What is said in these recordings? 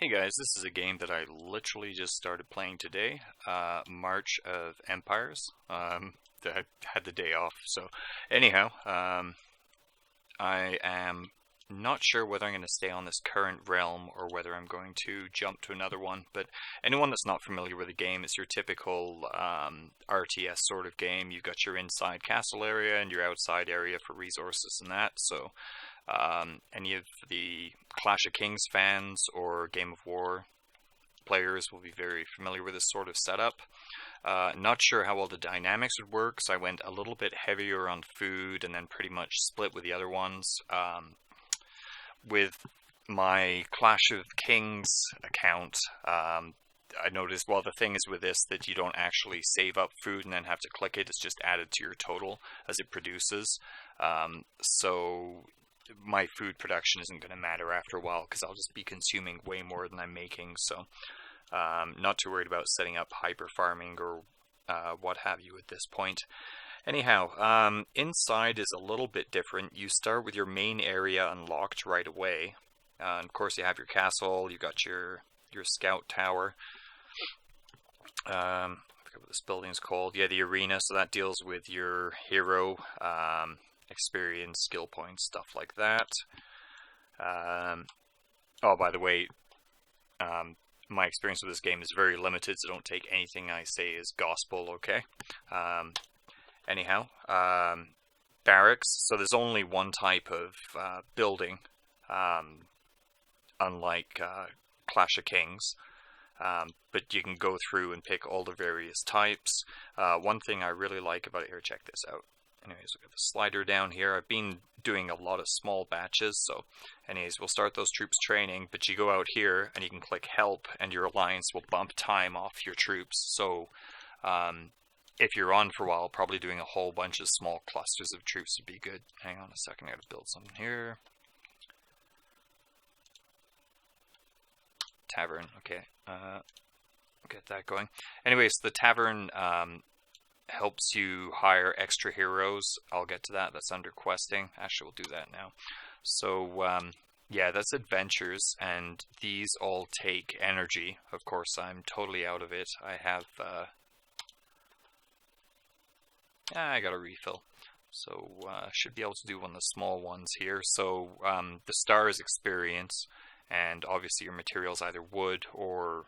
Hey guys, this is a game that I literally just started playing today, March of Empires. I had the day off, so anyhow, I am not sure whether I'm going to stay on this current realm or whether I'm going to jump to another one, but anyone that's not familiar with the game, it's your typical RTS sort of game. You've got your inside castle area and your outside area for resources and that, so any of the Clash of Kings fans or Game of War players will be very familiar with this sort of setup. Not sure how well the dynamics would work, so I went a little bit heavier on food and then pretty much split with the other ones. With my Clash of Kings account, I noticed, well, the thing is with this that you don't actually save up food and then have to click it. It's just added to your total as it produces. So my food production isn't going to matter after a while because I'll just be consuming way more than I'm making. So not too worried about setting up hyper farming or what have you at this point. Anyhow, inside is a little bit different. You start with your main area unlocked right away. And of course, you have your castle. You got your scout tower. I forget what this building's called. Yeah, the arena. So that deals with your hero, experience, skill points, stuff like that. Oh, by the way, my experience with this game is very limited, so don't take anything I say as gospel, okay? Anyhow, barracks. So there's only one type of building, unlike Clash of Kings. But you can go through and pick all the various types. One thing I really like about it, here, check this out. Anyways, we've got the slider down here. I've been doing a lot of small batches, so anyways, we'll start those troops training, but you go out here and you can click help and your alliance will bump time off your troops. So if you're on for a while, probably doing a whole bunch of small clusters of troops would be good. Hang on a second, I gotta build something here. Tavern, okay. Get that going. Anyways, the tavern helps you hire extra heroes. I'll get to that. That's under questing. Actually, we'll do that now. So, yeah, that's adventures, and these all take energy. Of course, I'm totally out of it. I have, I got a refill. So, should be able to do one of the small ones here. So, the star is experience, and obviously your materials either wood or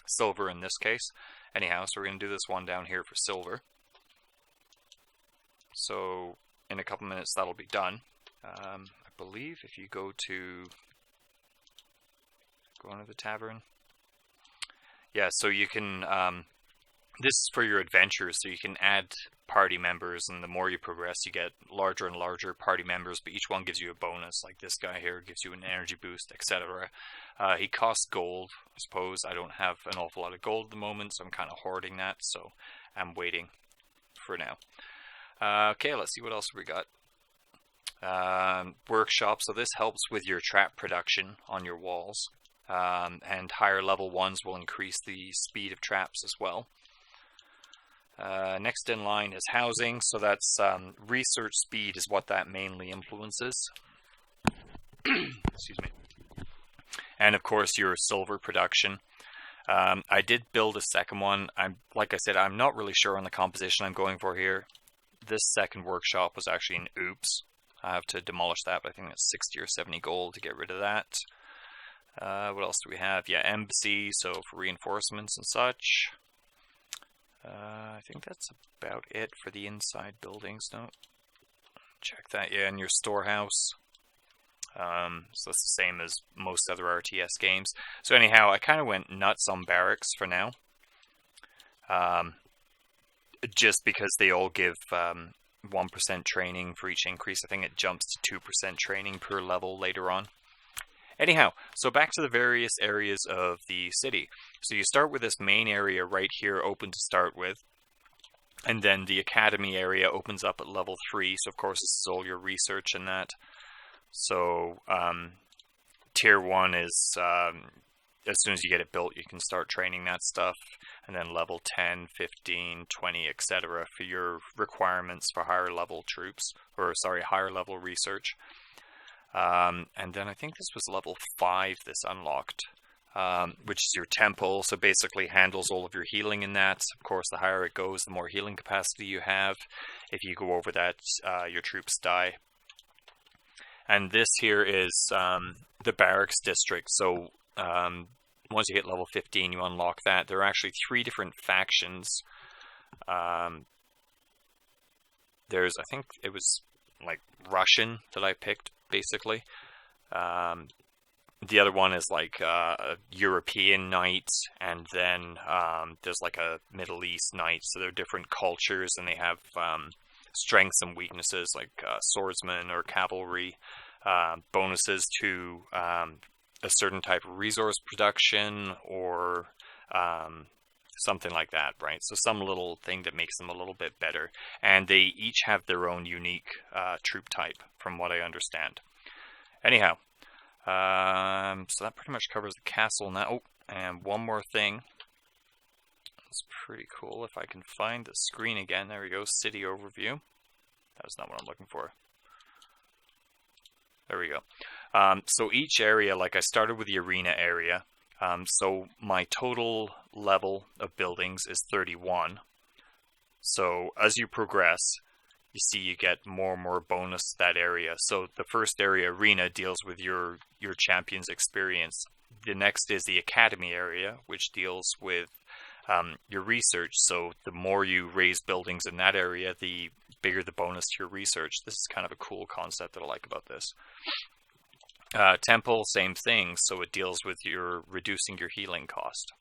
silver in this case. Anyhow, so we're going to do this one down here for silver. So in a couple minutes that'll be done. I believe if you go into the tavern. Yeah, so you can, this is for your adventures, so you can add party members, and the more you progress you get larger and larger party members, but each one gives you a bonus. Like this guy here gives you an energy boost, etc. He costs gold, I suppose. I don't have an awful lot of gold at the moment, so I'm kind of hoarding that, so I'm waiting for now. Okay, let's see what else we got. Workshop, so this helps with your trap production on your walls, and higher level ones will increase the speed of traps as well. Next in line is housing, so that's research speed is what that mainly influences. Excuse me. And of course your silver production. I did build a second one. Like I said, I'm not really sure on the composition I'm going for here. This second workshop was actually an oops. I have to demolish that, but I think that's 60 or 70 gold to get rid of that. What else do we have? Yeah, embassy, so for reinforcements and such. I think that's about it for the inside buildings. No, check that. Yeah, and your storehouse. So it's the same as most other RTS games. So anyhow, I kind of went nuts on barracks for now. Just because they all give 1% training for each increase. I think it jumps to 2% training per level later on. Anyhow, so back to the various areas of the city. So you start with this main area right here, open to start with. And then the academy area opens up at level 3. So of course this is all your research and that. So tier 1 is, as soon as you get it built, you can start training that stuff. And then level 10, 15, 20, etc. for your requirements for higher level troops. Or sorry, higher level research. And then I think this was level 5 this unlocked, which is your temple. So basically handles all of your healing in that. Of course, the higher it goes, the more healing capacity you have. If you go over that, your troops die. And this here is the barracks district. So once you hit level 15, you unlock that. There are actually 3 different factions. There's, I think it was like Russian that I picked, basically. The other one is like a European knight, and then there's like a Middle East knight. So they're different cultures, and they have strengths and weaknesses, like swordsman or cavalry, bonuses to a certain type of resource production, or something like that, right? So some little thing that makes them a little bit better. And they each have their own unique troop type, from what I understand. Anyhow, so that pretty much covers the castle now. Oh, and one more thing. It's pretty cool. If I can find the screen again. There we go, city overview. That's not what I'm looking for. There we go. So each area, like I started with the arena area. So my total level of buildings is 31. So as you progress, you see you get more and more bonus to that area. So the first area, arena, deals with your champion's experience. The next is the academy area, which deals with your research. So the more you raise buildings in that area, the bigger the bonus to your research. This is kind of a cool concept that I like about this. Temple, same thing. So it deals with your reducing your healing cost.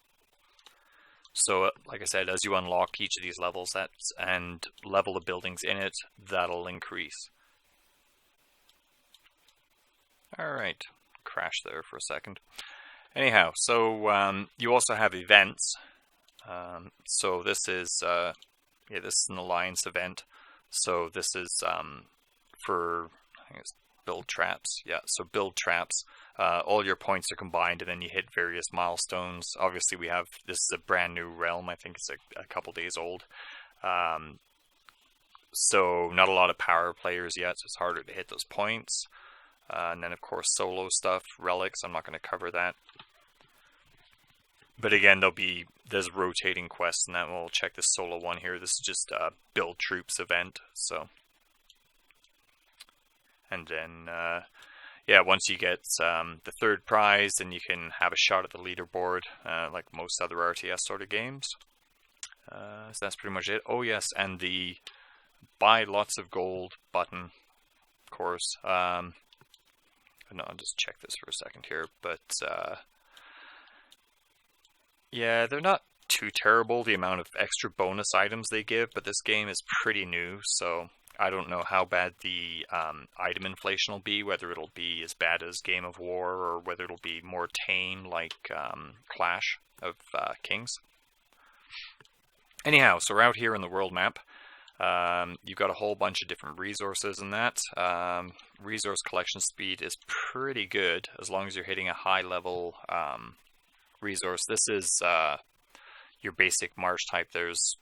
So, like I said, as you unlock each of these levels and level the buildings in it, that'll increase. Alright, crash there for a second. Anyhow, so you also have events. So this is, this is an alliance event. So this is for, I think it's build traps. Yeah, so build traps. All your points are combined, and then you hit various milestones. Obviously, this is a brand new realm. I think it's a couple days old. So not a lot of power players yet, so it's harder to hit those points. And then, of course, solo stuff, relics. I'm not going to cover that. But again, there's rotating quests, and that we'll check this solo one here. This is just a build troops event. So, and then. Yeah, once you get the 3rd prize, then you can have a shot at the leaderboard, like most other RTS sort of games. So that's pretty much it. Oh yes, and the buy lots of gold button, of course. No, I'll just check this for a second here. But yeah, they're not too terrible, the amount of extra bonus items they give, but this game is pretty new, so I don't know how bad the item inflation will be, whether it'll be as bad as Game of War, or whether it'll be more tame like Clash of Kings. Anyhow, so we're out here in the world map. You've got a whole bunch of different resources in that. Resource collection speed is pretty good, as long as you're hitting a high level resource. This is your basic march type. There's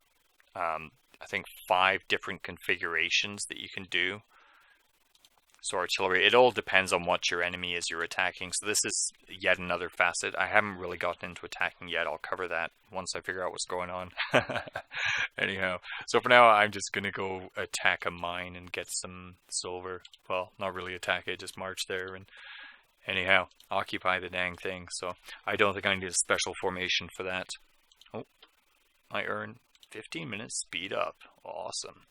I think 5 different configurations that you can do. So artillery, it all depends on what your enemy is you're attacking. So this is yet another facet. I haven't really gotten into attacking yet. I'll cover that once I figure out what's going on. Anyhow, so for now I'm just going to go attack a mine and get some silver. Well, not really attack it, just march there and anyhow, occupy the dang thing. So I don't think I need a special formation for that. Oh, I earned 15 minutes speed up. Awesome.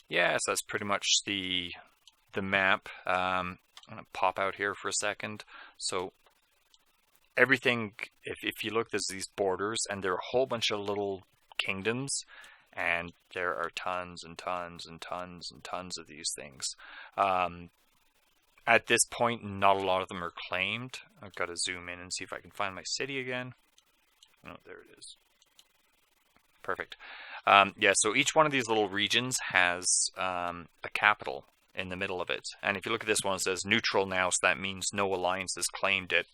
Yeah, so that's pretty much the map. I'm going to pop out here for a second. So everything, if you look, there's these borders, and there are a whole bunch of little kingdoms, and there are tons and tons and tons and tons of these things. At this point, not a lot of them are claimed. I've got to zoom in and see if I can find my city again. Oh, there it is. Perfect. Yeah, so each one of these little regions has a capital in the middle of it. And if you look at this one, it says neutral now, so that means no alliance has claimed it.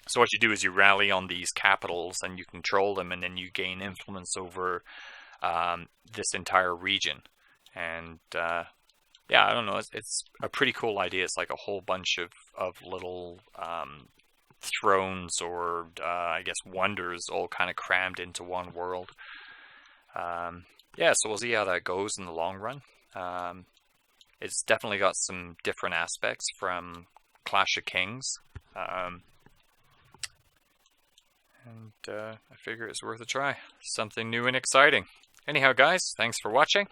So what you do is you rally on these capitals and you control them, and then you gain influence over this entire region. And yeah, I don't know. It's a pretty cool idea. It's like a whole bunch of little thrones or I guess wonders all kind of crammed into one world. Yeah, so we'll see how that goes in the long run. It's definitely got some different aspects from Clash of Kings. And I figure it's worth a try. Something new and exciting. Anyhow, guys, thanks for watching.